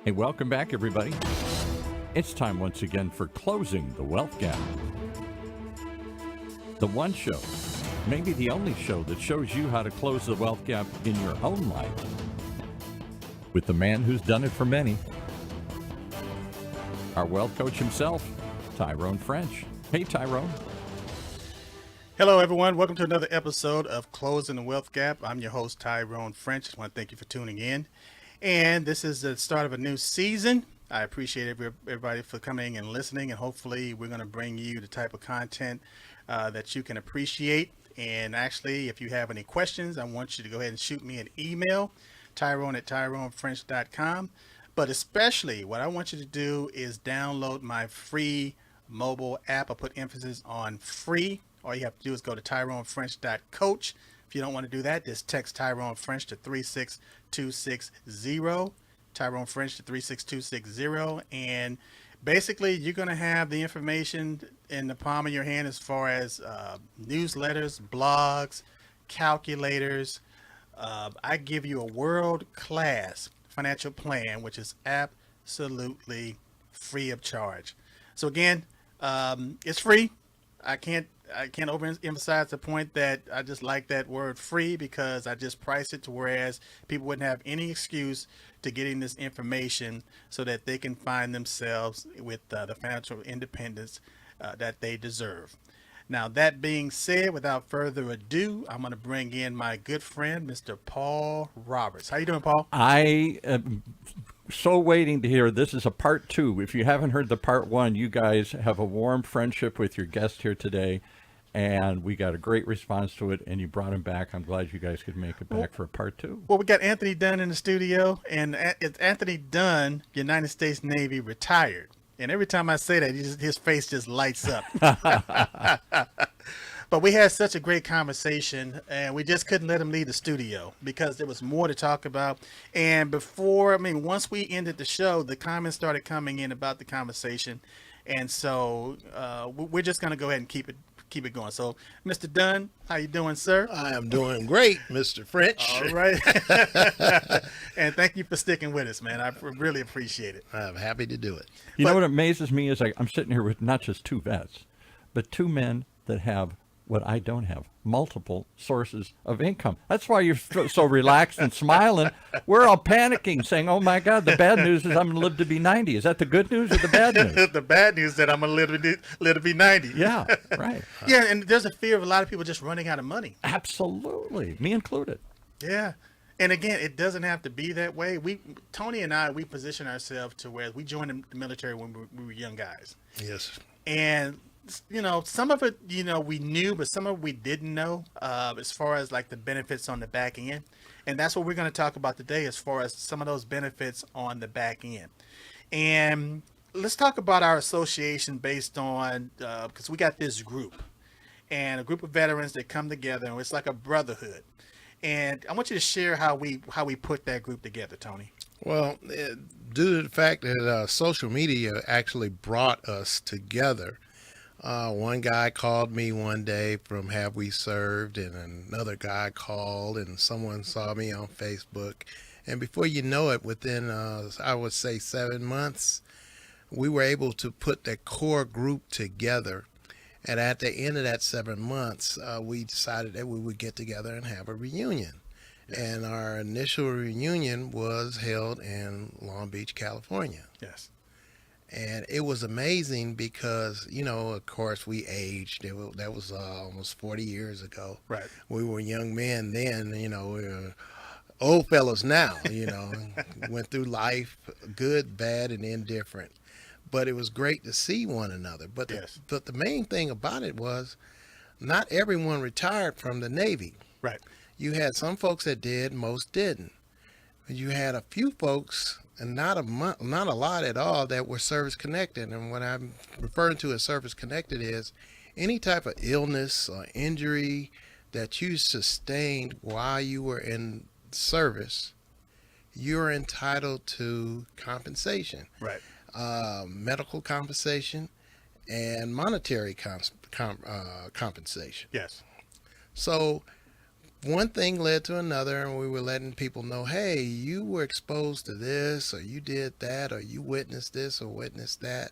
Hey, welcome back, everybody. It's time once again for Closing the Wealth Gap. The one show, maybe the only show that shows you how to close the wealth gap in your own life with the man who's done it for many, our wealth coach himself, Tyrone French. Hey, Tyrone. Hello, everyone. Welcome to another episode of Closing the Wealth Gap. I'm your host, Tyrone French. I want to thank you for tuning in. And this is the start of a new season. I appreciate everybody for coming and listening, and hopefully we're going to bring you the type of content that you can appreciate. And actually, if you have any questions, I want you to go ahead and shoot me an email, tyrone@tyronefrench.com. But especially what I want you to do is download my free mobile app. I put emphasis on free. All you have to do is go to tyronefrench.coach. If you don't want to do that, just text Tyrone French to 36260. Tyrone French to 36260. And basically, you're going to have the information in the palm of your hand as far as newsletters, blogs, calculators. I give you a world-class financial plan, which is absolutely free of charge. So again, it's free. I can't overemphasize the point that I just like that word free, because I just price it to whereas people wouldn't have any excuse to getting this information so that they can find themselves with the financial independence that they deserve. Now, that being said, without further ado, I'm going to bring in my good friend, Mr. Paul Roberts. How you doing, Paul? I am so waiting to hear. This is a part two. If you haven't heard the part one, you guys have a warm friendship with your guest here today, and we got a great response to it, and you brought him back. I'm glad you guys could make it back for a part two. Well, we got Anthony Dunn in the studio, and it's Anthony Dunn, United States Navy, retired. And every time I say that, his face just lights up. But we had such a great conversation, and we just couldn't let him leave the studio because there was more to talk about. And once we ended the show, the comments started coming in about the conversation. And so we're just going to go ahead and keep it going. So, Mr. Dunn, how you doing, sir? I am doing great, Mr. French. All right. And thank you for sticking with us, man. I really appreciate it. I'm happy to do it. You know what amazes me is I'm sitting here with not just two vets, but two men that have what I don't have, multiple sources of income. That's why you're so relaxed and smiling. We're all panicking, saying, oh, my God, the bad news is I'm going to live to be 90. Is that the good news or the bad news? The bad news is that I'm going to live to be 90. Yeah, right. Yeah, and there's a fear of a lot of people just running out of money. Absolutely, me included. Yeah. And again, it doesn't have to be that way. Tony and I, we position ourselves to where we joined the military when we were young guys. Yes. And some of it, we knew, but some of it we didn't know, as far as like the benefits on the back end. And that's what we're going to talk about today, as far as some of those benefits on the back end. And let's talk about our association based on, because we got this group, and a group of veterans that come together, and it's like a brotherhood. And I want you to share how we put that group together, Tony. Well, due to the fact that social media actually brought us together, one guy called me one day from Have We Served, and another guy called, and someone saw me on Facebook. And before you know it, within, I would say 7 months, we were able to put that core group together. And at the end of that 7 months, we decided that we would get together and have a reunion. Yes. And our initial reunion was held in Long Beach, California. Yes. And it was amazing because, of course, we aged. That was almost 40 years ago. Right. We were young men then, we were old fellows now, went through life, good, bad, and indifferent. But it was great to see one another. But yes. But the main thing about it was not everyone retired from the Navy. Right. You had some folks that did, most didn't. You had a few folks, and not a lot at all, that were service connected. And what I'm referring to as service connected is any type of illness or injury that you sustained while you were in service, you're entitled to compensation. Right. Medical compensation and monetary compensation. Yes. So one thing led to another, and we were letting people know, hey, you were exposed to this, or you did that, or you witnessed this or witnessed that.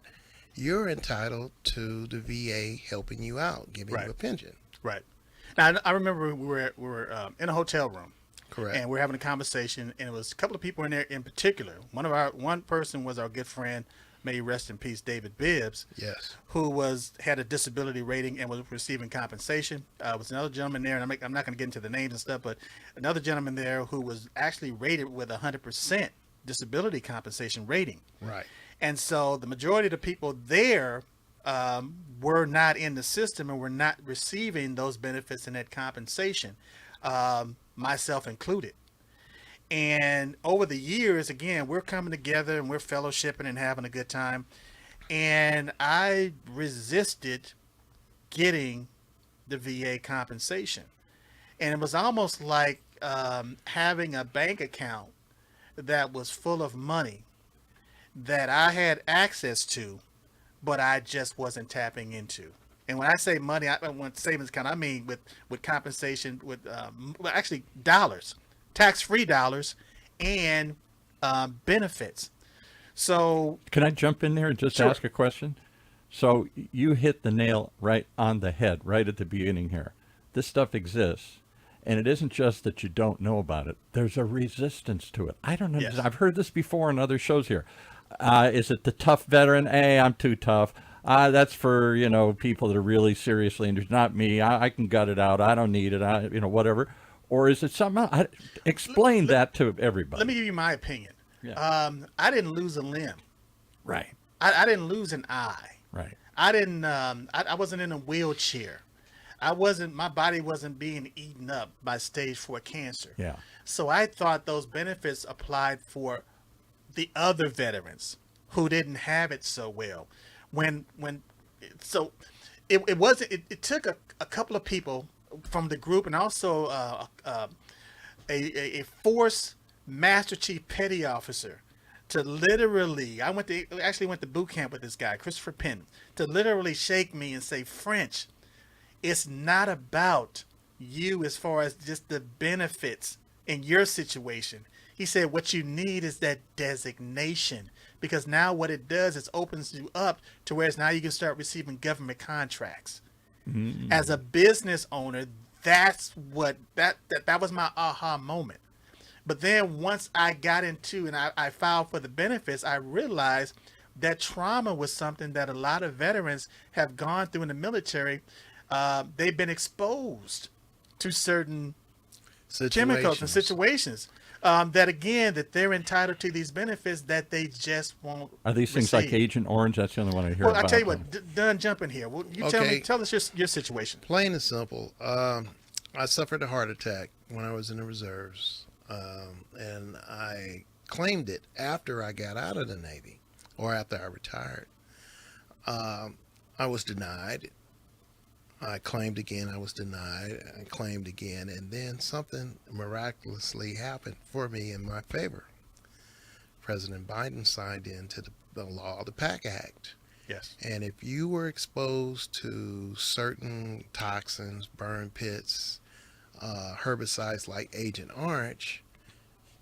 You're entitled to the VA helping you out, giving Right. you a pension. Right. Now, I remember we were in a hotel room. Correct. And we're having a conversation, and it was a couple of people in there in particular. One person was our good friend, may he rest in peace, David Bibbs, Yes. who had a disability rating and was receiving compensation. Was another gentleman there, and I'm not going to get into the names and stuff, but another gentleman there who was actually rated with 100% disability compensation rating. Right. And so the majority of the people there were not in the system and were not receiving those benefits and that compensation, myself included. And over the years, again, we're coming together and we're fellowshipping and having a good time. And I resisted getting the VA compensation. And it was almost like having a bank account that was full of money that I had access to, but I just wasn't tapping into. And when I say money, I don't want savings account. I mean with compensation, with actually dollars, tax-free dollars, and benefits. So Can I jump in there and just Sure. ask a question? So you hit the nail right on the head right at the beginning here. This stuff exists, and it isn't just that you don't know about it. There's a resistance to it. I don't know. Yes. I've heard this before in other shows here. Is it the tough veteran? Hey, I'm too tough. That's for, people that are really seriously injured. Not me. I can gut it out. I don't need it. Whatever. Or is it something else? Explain that to everybody. let me give you my opinion. Yeah. I didn't lose a limb. Right. I didn't lose an eye. Right. I didn't. I wasn't in a wheelchair. My body wasn't being eaten up by stage 4 cancer. Yeah. So I thought those benefits applied for the other veterans who didn't have it so well. It wasn't. It took a couple of people from the group, and also a force Master Chief Petty Officer, to literally, I actually went to boot camp with this guy, Christopher Penn, to literally shake me and say, French, it's not about you as far as just the benefits in your situation. He said what you need is that designation, because now what it does is opens you up to whereas now you can start receiving government contracts. Mm-hmm. As a business owner, that's what that was my aha moment. But then once I got into and I filed for the benefits, I realized that trauma was something that a lot of veterans have gone through in the military. They've been exposed to certain chemicals and situations that they're entitled to these benefits that they just won't Are these things like receive. Agent Orange? That's the only one I hear Well, about. I tell you what, Dunn, jump in here. Well, you Okay. tell us your situation. Plain and simple. I suffered a heart attack when I was in the reserves, and I claimed it after I got out of the Navy, or after I retired. I was denied. I claimed again, I was denied. I claimed again, and then something miraculously happened for me in my favor. President Biden signed into the law, the PAC Act. Yes. And if you were exposed to certain toxins, burn pits, herbicides like Agent Orange,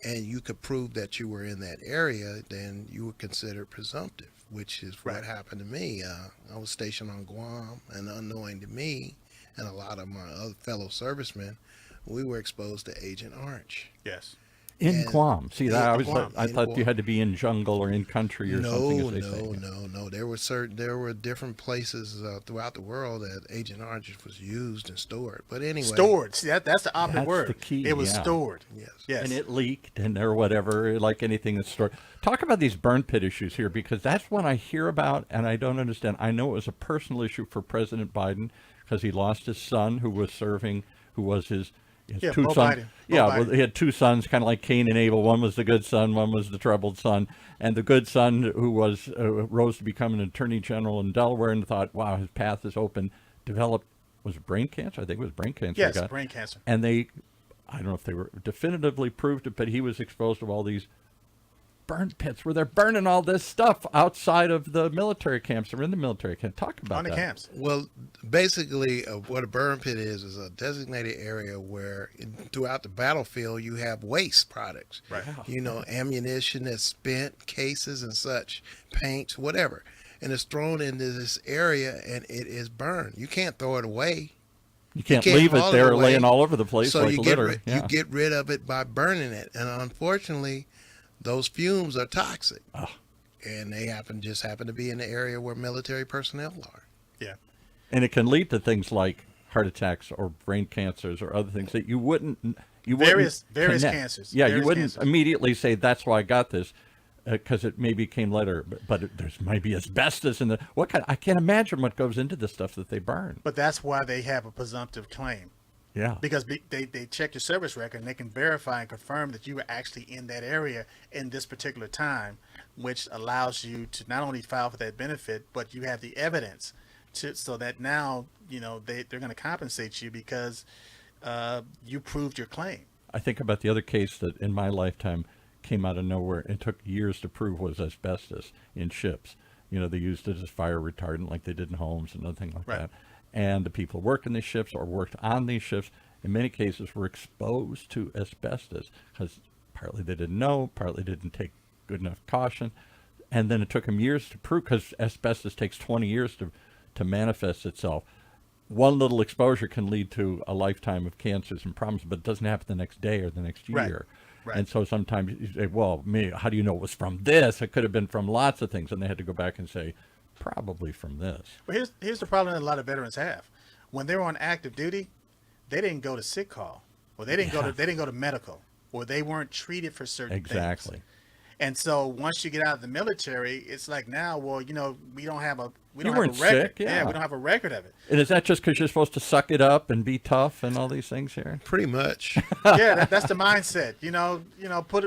and you could prove that you were in that area, then you were considered presumptive, which is what Right. happened to me. I was stationed on Guam, and unknowing to me and a lot of my other fellow servicemen, we were exposed to Agent Orange. Yes. In And- Guam. See, that I was. Guam. I In thought you Guam. had to be in jungle or in country or something. No, As they say. no. There were different places throughout the world that Agent Orange was used and stored. But anyway, Stored. See, that's the operative That's word. the key, It was yeah. stored. Yes. Yes. And it leaked and or whatever, like anything that's stored. Talk about these burn pit issues here, because that's one I hear about and I don't understand. I know it was a personal issue for President Biden because he lost his son who was serving, who was his Yeah, two Bo sons. Biden. Bo Yeah, well, Biden. he had two sons, kind of like Cain and Abel. One was the good son, one was the troubled son. And the good son, who was rose to become an attorney general in Delaware and thought, wow, his path is open, developed, was it brain cancer? I think it was brain cancer. he Yes, got. brain cancer. And I don't know if they were definitively proved it, but he was exposed to all these burn pits where they're burning all this stuff outside of the military camps or in the military camp. Talk about On the that. camps. Well, basically, what a burn pit is a designated area where throughout the battlefield you have waste products. Right. You know, ammunition that's spent, cases and such, paints, whatever. And it's thrown into this area and it is burned. You can't throw it away. You can't can't leave it haul it there away. laying all over the place So like you litter. you get rid of it by burning it. And unfortunately, those fumes are toxic. Oh. And they just happen to be in the area where military personnel are. Yeah. And it can lead to things like heart attacks or brain cancers or other things that you wouldn't Various connect. cancers. Yeah, Various you wouldn't cancers. immediately say that's why I got this because it maybe came later. But there's maybe asbestos in the I can't imagine what goes into the stuff that they burn. But that's why they have a presumptive claim. Yeah, Because they check your service record and they can verify and confirm that you were actually in that area in this particular time, which allows you to not only file for that benefit, but you have the evidence so that now, they're going to compensate you because you proved your claim. I think about the other case that in my lifetime came out of nowhere and took years to prove was asbestos in ships. They used it as fire retardant like they did in homes and nothing like Right. that. And the people who worked in these ships or worked on these ships, in many cases, were exposed to asbestos because partly they didn't know, partly didn't take good enough caution. And then it took them years to prove because asbestos takes 20 years to manifest itself. One little exposure can lead to a lifetime of cancers and problems, but it doesn't happen the next day or the next Right. year. Right. And so sometimes you say, well, how do you know it was from this? It could have been from lots of things. And they had to go back and say, probably from this. But here's the problem that a lot of veterans have. When they were on active duty, they didn't go to sick call, or they didn't go to medical, or they weren't treated for certain things. Exactly. And so once you get out of the military, it's like now, well, we don't have a You have weren't a record. sick, yeah. We don't have a record of it. And is that just because you're supposed to suck it up and be tough and all these things here? Pretty much. Yeah, that's the mindset.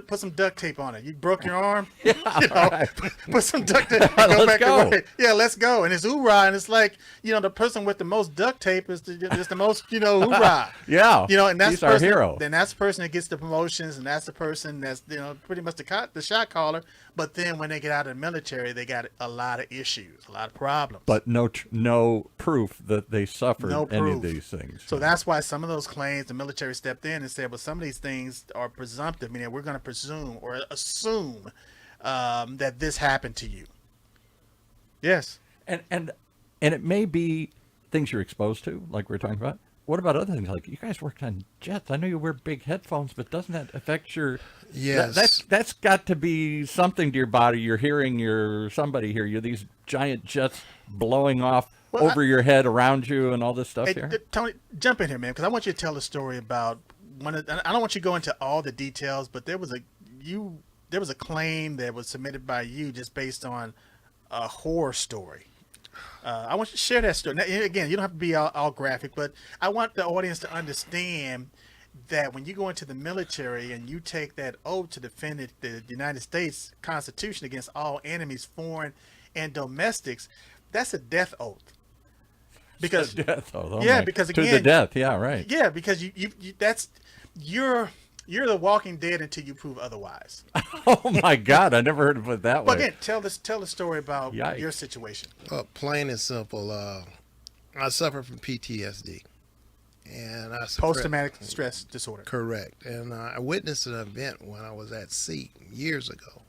Put some duct tape on it. You broke your arm. Yeah, all right. Put some duct tape. Let's go. To work. Yeah, let's go. And it's hoorah, and it's like the person with the most duct tape is the most hoorah. Yeah. And that's He's the our person, hero. Then that's the person that gets the promotions, and that's the person that's pretty much the shot caller. But then when they get out of the military, they got a lot of issues, a lot of problems. But no proof that they suffered No any of proof. these things. So that's why some of those claims the military stepped in and said, well, some of these things are presumptive, meaning we're going to presume or assume that this happened to you. Yes. And it may be things you're exposed to, like we were talking about. What about other things? Like you guys worked on jets. I know you wear big headphones, but doesn't that affect your? Yes. That's got to be something to your body. You're hearing somebody hear you. These giant jets blowing off over your head, around you, and all this stuff here. Tony, jump in here, man, because I want you to tell a story about one. I don't want you to go into all the details, but there was a claim that was submitted by you just based on a horror story. I want you to share that story. Now, again, you don't have to be all graphic, but I want the audience to understand that when you go into the military and you take that oath to defend the United States Constitution against all enemies, foreign and domestics, that's a death oath. Because death. Oh, yeah, my. because to the again, death. Yeah, right. yeah, because you're the walking dead until you prove otherwise. Oh my God, I never heard of it that But way. again, tell the story about Yikes. your situation. Plain and simple. I suffer from PTSD, and I Post-traumatic stress disorder. Correct. And I witnessed an event when I was at sea years ago.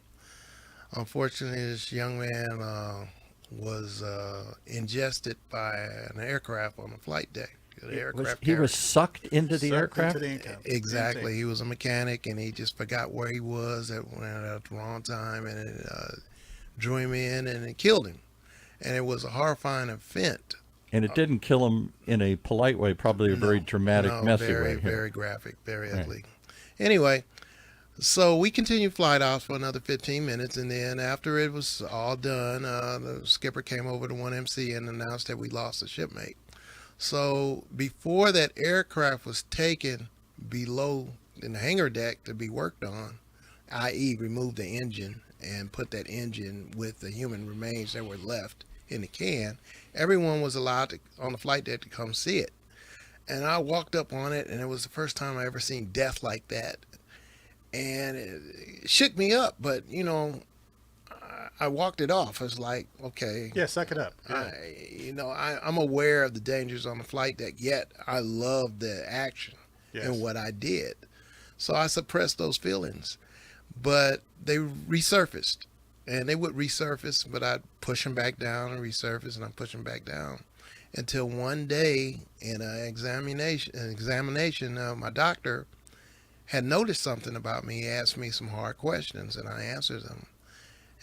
Unfortunately, this young man was ingested by an aircraft on the flight deck. The aircraft He carrier. was sucked into the Sucked aircraft. into the income. Exactly. He was a mechanic, and he just forgot where he was at the wrong time, and it drew him in, and it killed him. And it was a horrifying event. And it didn't kill him in a polite way, probably a very dramatic, messy very, way. here. very graphic, very Right. ugly. Anyway, so we continued flight off for another 15 minutes, and then after it was all done, the skipper came over to 1MC and announced that we lost a shipmate. So before that aircraft was taken below in the hangar deck to be worked on, i.e. remove the engine and put that engine with the human remains that were left in the can, everyone was allowed on the flight deck to come see it. And I walked up on it, and it was the first time I ever seen death like that. and it shook me up. But I walked it off. I was like, okay, Yeah, suck it up. Yeah. I'm aware of the dangers on the flight deck. Yet I love the action Yes. and what I did, so I suppressed those feelings. But they resurfaced, and they would resurface, but I'd push them back down and resurface, and I'm pushing back down until one day in an examination, my doctor had noticed something about me. He asked me some hard questions, and I answered them.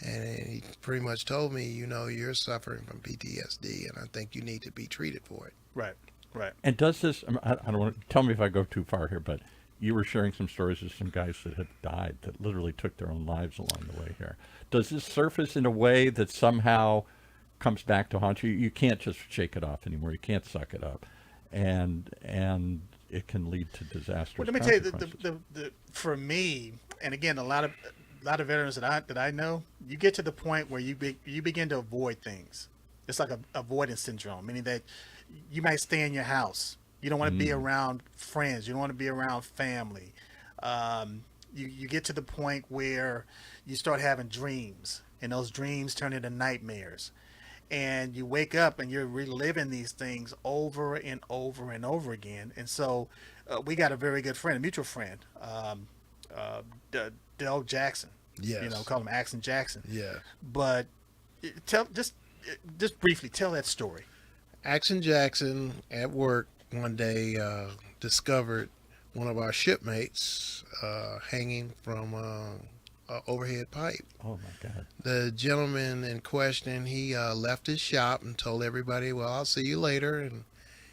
And he pretty much told me, you're suffering from PTSD, and I think you need to be treated for it. Right. Right. And does this, I don't want to, tell me if I go too far here, but you were sharing some stories of some guys that had died, that literally took their own lives along the way here. Does this surface in a way that somehow comes back to haunt you? You can't just shake it off anymore. You can't suck it up. And it can lead to disastrous Well, let me tell you, consequences. the for me, and again, a lot of veterans that I know, you get to the point where you begin to avoid things. It's like a avoidance syndrome, meaning that you might stay in your house. You don't want to be around friends. You don't want to be around family. You get to the point where you start having dreams, and those dreams turn into nightmares. And you wake up and you're reliving these things over and over and over again. And so we got a very good friend, a mutual friend, Del Jackson. Yes. Call him Axon Jackson. Yeah. But just briefly tell that story. Action Jackson at work one day discovered one of our shipmates hanging from an overhead pipe. Oh, my God. The gentleman in question, he left his shop and told everybody, well, I'll see you later. And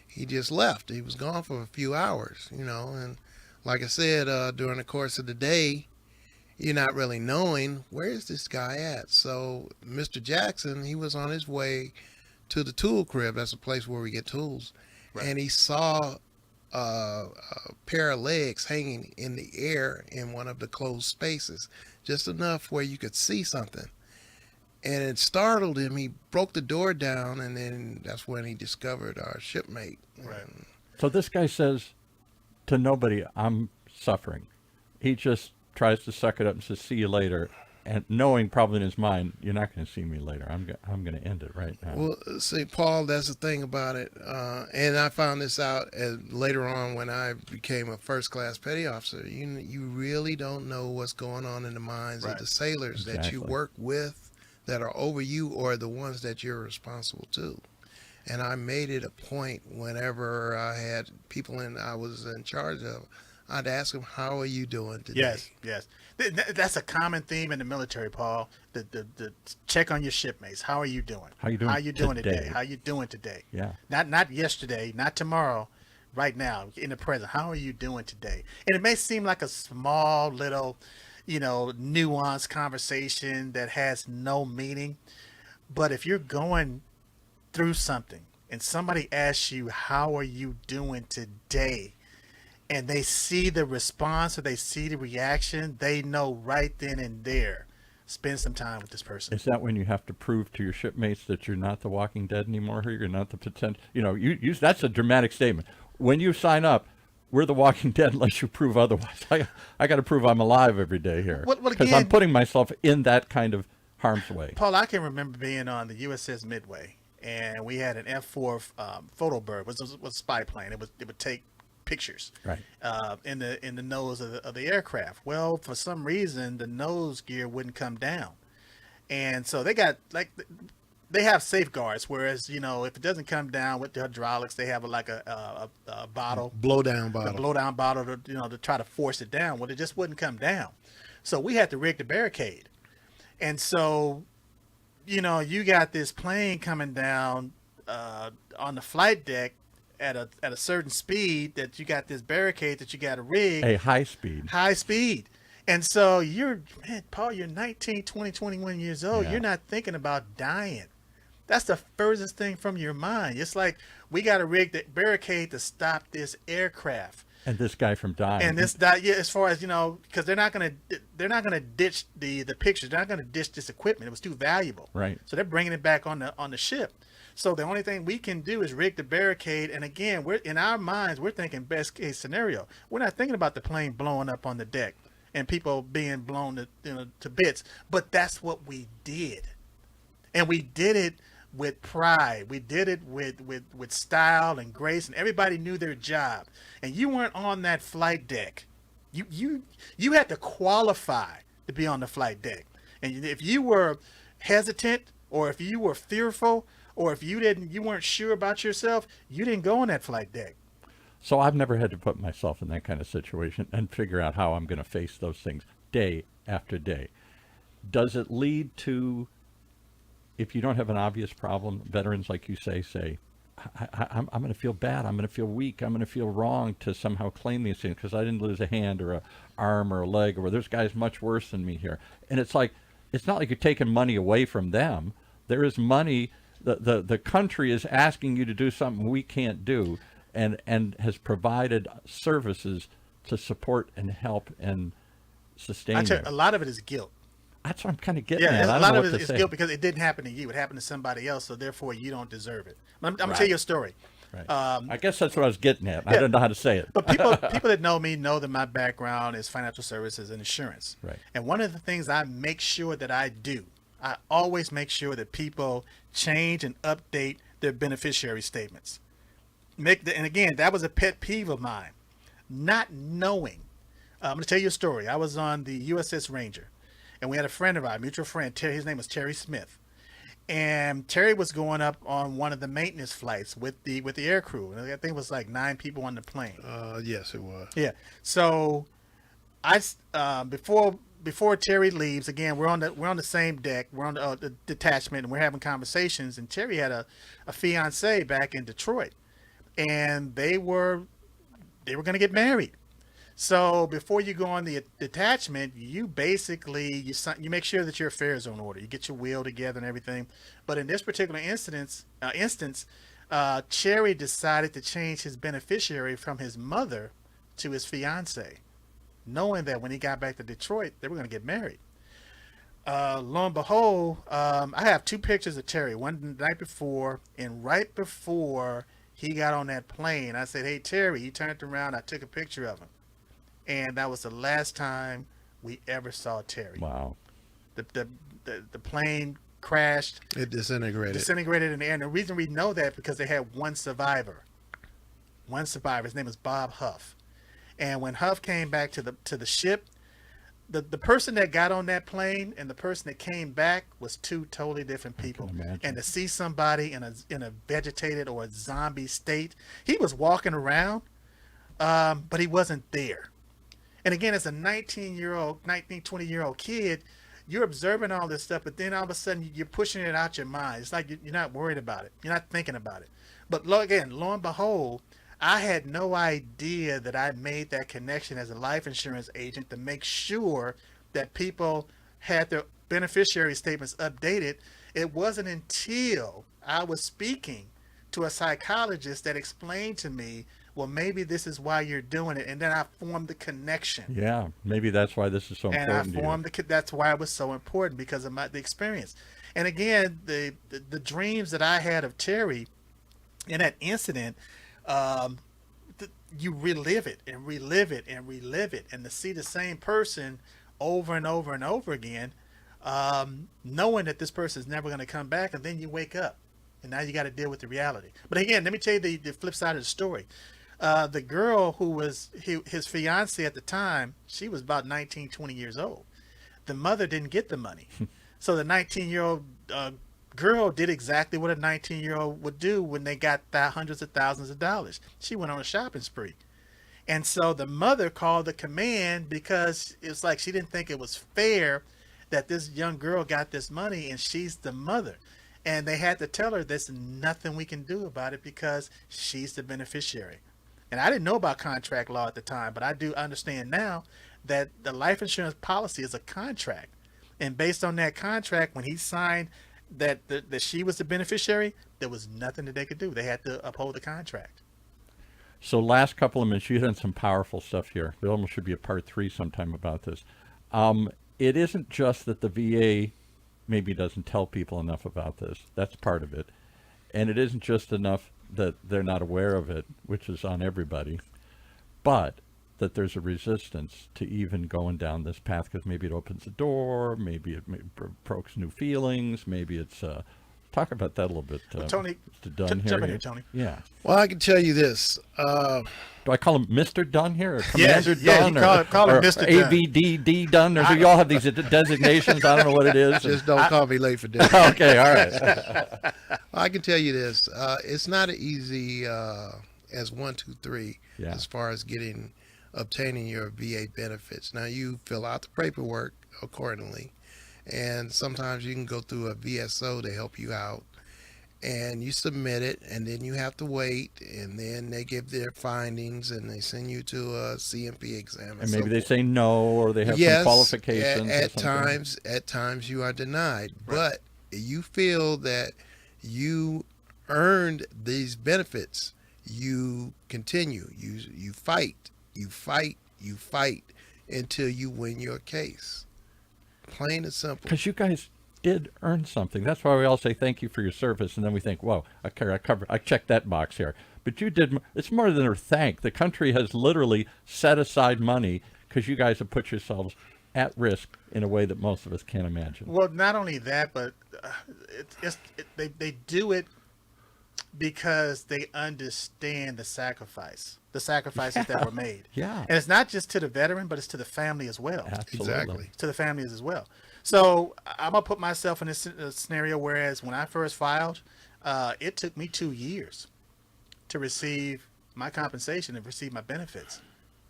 he just left. He was gone for a few hours, and like I said, during the course of the day, you're not really knowing, where is this guy at? So Mr. Jackson, he was on his way to the tool crib. That's a place where we get tools. Right. And he saw a pair of legs hanging in the air in one of the closed spaces, just enough where you could see something. And it startled him. He broke the door down, and then that's when he discovered our shipmate. Right. So this guy says to nobody, I'm suffering. He just tries to suck it up and says, see you later. And knowing probably in his mind, you're not going to see me later. I'm going to end it right now. Well, see, Paul, that's the thing about it. And I found this out later on when I became a first-class petty officer. You really don't know what's going on in the minds of the sailors that you Exactly. work with, that are over you, or the ones that you're responsible to. And I made it a point whenever I had people I was in charge of, I'd ask them, how are you doing today? Yes. That's a common theme in the military, Paul. The check on your shipmates. How are you doing? How you doing How you doing today? today? How you doing today? Yeah. Not yesterday, not tomorrow, right now, in the present. How are you doing today? And it may seem like a small little, nuanced conversation that has no meaning. But if you're going through something and somebody asks you, how are you doing today? And they see the response or they see the reaction, they know right then and there, spend some time with this person. Is that when you have to prove to your shipmates that you're not the Walking Dead anymore? You're not the potential. That's a dramatic statement. When you sign up, we're the Walking Dead unless you prove otherwise. I got to prove I'm alive every day here Well, because again- I'm putting myself in that kind of harm's way. Paul, I can remember being on the USS Midway, and we had an F-4 photo bird. It was a spy plane. It would take pictures Right. in the nose of the aircraft. Well, for some reason, the nose gear wouldn't come down, and so they have safeguards. Whereas if it doesn't come down with the hydraulics, they have a bottle, Blow down a bottle. blow down bottle to try to force it down. Well, it just wouldn't come down, so we had to rig the barricade, and so you got this plane coming down on the flight deck at a certain speed, that you got this barricade that you got to rig A high speed. high speed. And so Paul, you're 19, 20, 21 years old. Yeah. You're not thinking about dying. That's the furthest thing from your mind. It's like, we got to rig the barricade to stop this aircraft. And this guy from dying. And this, as far as because they're not gonna ditch the pictures. They're not gonna ditch this equipment. It was too valuable. Right. So they're bringing it back on the ship. So the only thing we can do is rig the barricade. And again, we're in our minds, we're thinking best case scenario. We're not thinking about the plane blowing up on the deck and people being blown to bits. But that's what we did. And we did it with pride. We did it with style and grace, and everybody knew their job. And you weren't on that flight deck. You had to qualify to be on the flight deck. And if you were hesitant, or if you were fearful, or if you weren't sure about yourself, you didn't go on that flight deck. So I've never had to put myself in that kind of situation and figure out how I'm going to face those things day after day. Does it lead to, if you don't have an obvious problem, veterans, like you say, I'm going to feel bad, I'm going to feel weak, I'm going to feel wrong to somehow claim these things because I didn't lose a hand or a arm or a leg, or there's guys much worse than me here. And it's like, it's not like you're taking money away from them. There is money. The country is asking you to do something we can't do, and has provided services to support and help and sustain A lot of it is guilt. That's what I'm kind of getting at. Yeah, I a don't lot know of what it to is say. guilt because it didn't happen to you. It happened to somebody else, so therefore you don't deserve it. I'm going to tell you a story. Right. I guess that's what I was getting at. I yeah. don't know how to say it. But people that know me know that my background is financial services and insurance. Right. And one of the things I make sure that I do, I always make sure that people change and update their beneficiary statements. And again, that was a pet peeve of mine. Not knowing. I'm going to tell you a story. I was on the USS Ranger, and we had a friend of ours, mutual friend, Terry. His name was Terry Smith. And Terry was going up on one of the maintenance flights with the air crew. And I think it was like 9 people on the plane. Yes, it was. Yeah. So I before Terry leaves, again, we're on the same deck. We're on the detachment, and we're having conversations. And Terry had a fiance back in Detroit, and they were going to get married. So before you go on the detachment, you basically you make sure that your affairs are in order. You get your will together and everything. But in this particular instance, Cherry decided to change his beneficiary from his mother to his fiance, knowing that when he got back to Detroit, they were going to get married. Lo and behold, I have 2 pictures of Terry, one the night before and right before he got on that plane. I said, "Hey, Terry," he turned around, I took a picture of him. And that was the last time we ever saw Terry. Wow. The plane crashed. It disintegrated. In the air. And the reason we know that because they had one survivor. His name was Bob Huff. And when Huff came back to the ship, the person that got on that plane and the person that came back was 2 totally different people. And to see somebody in a vegetated or a zombie state, he was walking around, but he wasn't there. And again, as a 20-year-old kid, you're observing all this stuff, but then all of a sudden you're pushing it out your mind. It's like you're not worried about it. You're not thinking about it. But lo and behold, I had no idea that I made that connection as a life insurance agent to make sure that people had their beneficiary statements updated. It wasn't until I was speaking to a psychologist that explained to me, well, maybe this is why you're doing it. And then I formed the connection. Yeah, maybe that's why this is so important. And that's why it was so important, because of the experience. And again, the dreams that I had of Terry in that incident, you relive it and relive it and relive it, and to see the same person over and over and over again, knowing that this person is never going to come back, and then you wake up and now you got to deal with the reality. But again, let me tell you the flip side of the story. The girl who was his fiance at the time, she was about 19, 20 years old. The mother didn't get the money. So the 19-year-old girl did exactly what a 19-year-old would do when they got hundreds of thousands of dollars. She went on a shopping spree. And so the mother called the command because it's like she didn't think it was fair that this young girl got this money and she's the mother. And they had to tell her there's nothing we can do about it because she's the beneficiary. And I didn't know about contract law at the time, but I do understand now that the life insurance policy is a contract. And based on that contract, when he signed that she was the beneficiary, there was nothing that they could do. They had to uphold the contract. So last couple of minutes, you had some powerful stuff here. There almost should be a part 3 sometime about this. It isn't just that the VA maybe doesn't tell people enough about this. That's part of it. And it isn't just enough that they're not aware of it, which is on everybody. But that there's a resistance to even going down this path because maybe it opens the door, maybe it provokes new feelings, maybe it's talk about that a little bit. Tony, Mr. Dunn here. jump in here, Tony. Yeah. Well, I can tell you this. Do I call him Mr. Dunn here, or Yes, Commander yeah, Dunn, you call him Mr. Dunn. AVDD Dunn, or do you all have these designations? I don't know what it is. Just don't call me late for dinner. Okay, all right. I can tell you this. It's not as easy as 1, 2, 3 Yeah. as far as obtaining your VA benefits. Now, you fill out the paperwork accordingly, and sometimes you can go through a VSO to help you out, and you submit it, and then you have to wait, and then they give their findings, and they send you to a CMP exam. And maybe they say no, or they have some qualifications. At times you are denied, but you feel that you earned these benefits, you continue, you fight until you win your case. Plain and simple. Because you guys did earn something. That's why we all say thank you for your service, and then we think, whoa, I checked that box here. But you did. It's more than a thank. The country has literally set aside money because you guys have put yourselves at risk in a way that most of us can't imagine. Well, not only that, but they do it because they understand the sacrifices that were made. Yeah. And it's not just to the veteran, but it's to the family as well. Absolutely. Exactly. To the families as well. So I'm going to put myself in this scenario, whereas when I first filed, it took me 2 years to receive my compensation and receive my benefits.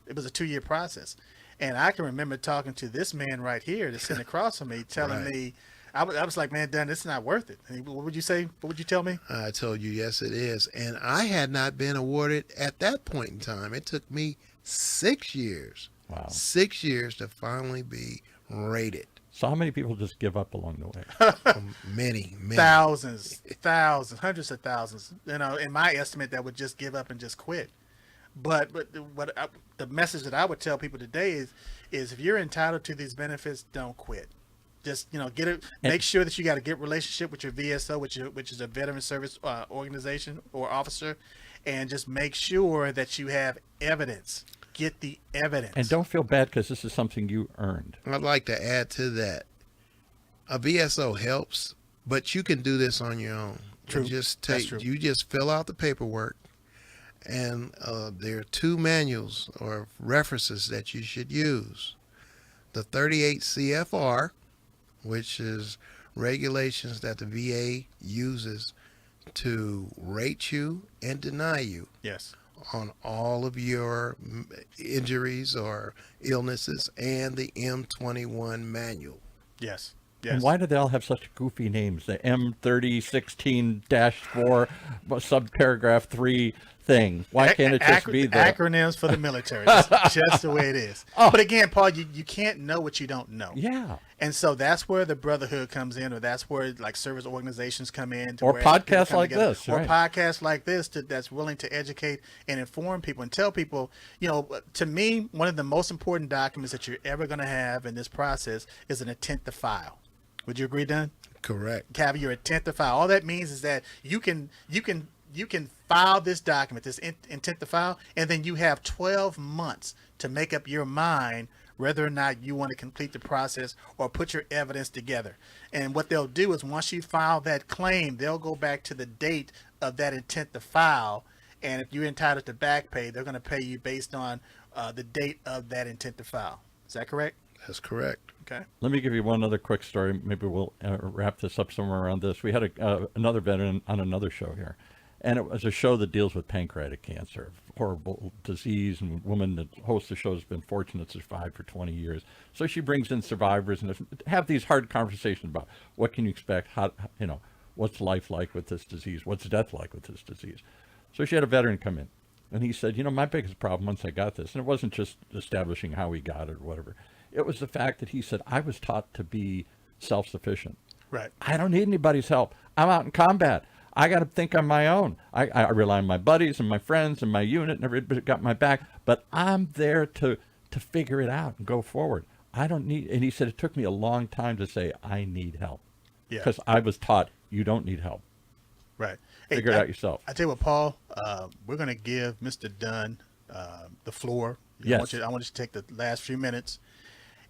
It was a 2-year process. And I can remember talking to this man right here that's sitting across from me, telling me, I was like, man, Dunn, this is not worth it. And what would you say? What would you tell me? I told you, yes, it is. And I had not been awarded at that point in time. It took me 6 years. Wow. 6 years to finally be rated. So how many people just give up along the way? Many. Thousands, hundreds of thousands. You know, in my estimate, that would just give up and just quit. But the message that I would tell people today is if you're entitled to these benefits, don't quit. Just, get it. Make sure that you got a good relationship with your VSO, which is a veteran service organization or officer, and just make sure that you have evidence. Get the evidence. And don't feel bad because this is something you earned. I'd like to add to that. A VSO helps, but you can do this on your own. True. That's true. You just fill out the paperwork, and there are 2 manuals or references that you should use. The 38 CFR, which is regulations that the VA uses to rate you and deny you. Yes. On all of your injuries or illnesses, and the M21 manual. Yes. And why do they all have such goofy names? The M3016-4 subparagraph 3 thing. Why can't it just be the acronyms for the military? Just the way it is. But again, Paul, you can't know what you don't know. Yeah. And so that's where the brotherhood comes in, or that's where like service organizations come in, or podcasts like this, or podcasts like this that's willing to educate and inform people and tell people. To me, one of the most important documents that you're ever going to have in this process is an intent to file. Would you agree, Dunn? Correct. Have your intent to file. All that means is that you can file this document, this intent to file, and then you have 12 months to make up your mind whether or not you want to complete the process or put your evidence together. And what they'll do is once you file that claim, they'll go back to the date of that intent to file. And if you're entitled to back pay, they're going to pay you based on the date of that intent to file. Is that correct? That's correct. Okay. Let me give you one other quick story. Maybe we'll wrap this up somewhere around this. We had another veteran on another show here, and it was a show that deals with pancreatic cancer, horrible disease, and a woman that hosts the show has been fortunate to survive for 20 years. So she brings in survivors and have these hard conversations about what can you expect, what's life like with this disease, what's death like with this disease. So she had a veteran come in, and he said, my biggest problem once I got this, and it wasn't just establishing how he got it or whatever, it was the fact that he said, I was taught to be self-sufficient. Right. I don't need anybody's help. I'm out in combat. I got to think on my own. I rely on my buddies and my friends and my unit, and everybody got my back. But I'm there to figure it out and go forward. I don't need. And he said it took me a long time to say I need help. Yeah. Because I was taught you don't need help. Right. Figure it out yourself. I tell you what, Paul. We're going to give Mr. Dunn the floor. Yes. I want you to take the last few minutes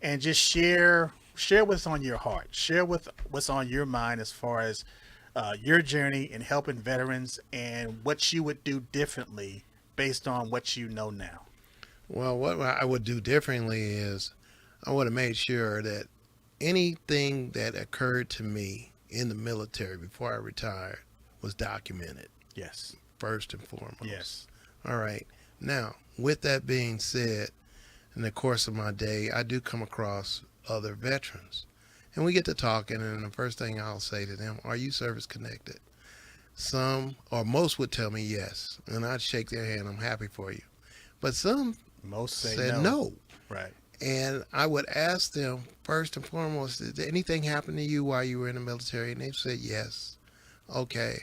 and just share what's on your heart. Share what's on your mind as far as your journey in helping veterans and what you would do differently based on what you know now. Well, what I would do differently is I would have made sure that anything that occurred to me in the military before I retired was documented Yes. first and foremost. Yes. All right. Now, with that being said, in the course of my day, I do come across other veterans. And we get to talking, and the first thing I'll say to them, are you service connected? Some or most would tell me yes. And I'd shake their hand, I'm happy for you. But some Most say said no. no. Right. And I would ask them, first and foremost, did anything happen to you while you were in the military? And they said yes. Okay.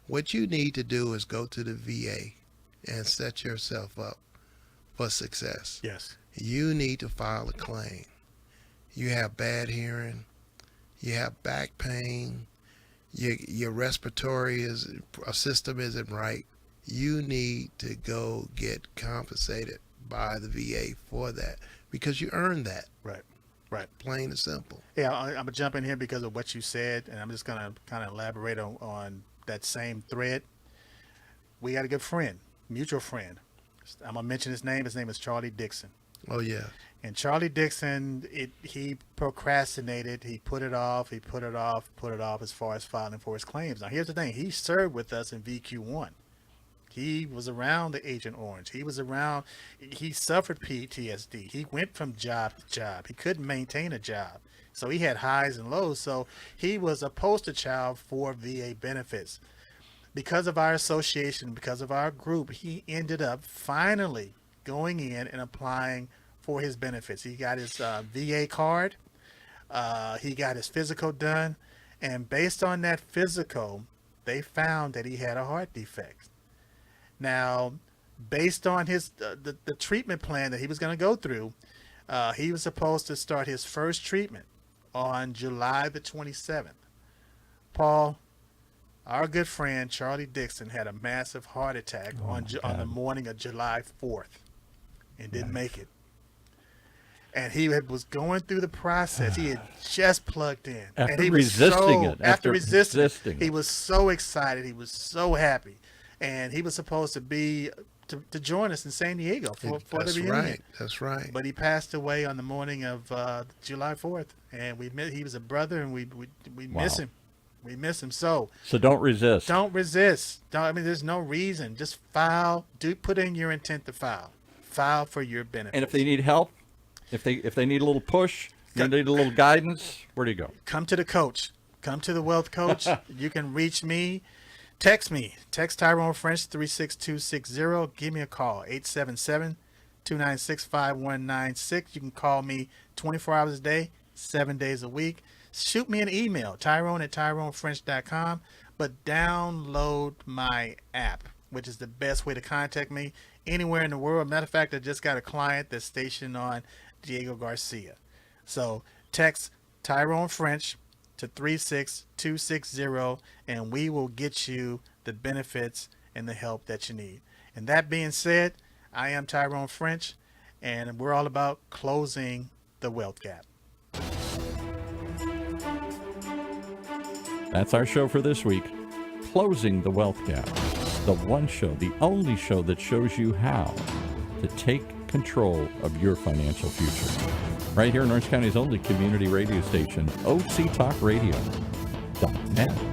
What you need to do is go to the VA and set yourself up for success. Yes. You need to file a claim. You have bad hearing. You have back pain. Your respiratory system isn't right. You need to go get compensated by the VA for that because you earned that. Right. Right. Plain and simple. Yeah, I'm going to jump in here because of what you said, and I'm just going to kind of elaborate on that same thread. We got a good friend, mutual friend. I'm going to mention his name. His name is Charlie Dixon. Oh, yeah. And Charlie Dixon, he procrastinated. He put it off as far as filing for his claims. Now, here's the thing. He served with us in VQ1. He was around the Agent Orange. He suffered PTSD. He went from job to job. He couldn't maintain a job. So he had highs and lows. So he was a poster child for VA benefits. Because of our association, because of our group, he ended up finally going in and applying for his benefits. He got his VA card. He got his physical done. And based on that physical, they found that he had a heart defect. Now, based on his the treatment plan that he was going to go through, he was supposed to start his first treatment on July the 27th. Paul, our good friend Charlie Dixon had a massive heart attack on the morning of July 4th and didn't make it. And he was going through the process. He had just plugged in. After and he resisting was it. After resisting it. He was so excited. He was so happy. And he was supposed to be to join us in San Diego for the reunion. That's right. But he passed away on the morning of July 4th. And he was a brother, and we miss him. We miss him. So don't resist. Don't resist. There's no reason. Just file. Put in your intent to file. File for your benefits. And if they need help, if they need a little push, they need a little guidance, where do you go? Come to the coach. Come to the Wealth Coach. You can reach me. Text me. Text Tyrone French 36260. Give me a call. 877-296-5196. You can call me 24 hours a day, 7 days a week. Shoot me an email, Tyrone@TyroneFrench.com. But download my app, which is the best way to contact me anywhere in the world. Matter of fact, I just got a client that's stationed on Diego Garcia. So text Tyrone French to 36260, and we will get you the benefits and the help that you need. And that being said, I am Tyrone French, and we're all about closing the wealth gap. That's our show for this week. Closing the Wealth Gap. The one show, the only show that shows you how to take control of your financial future. Right here in Orange County's only community radio station, OCTalkRadio.net.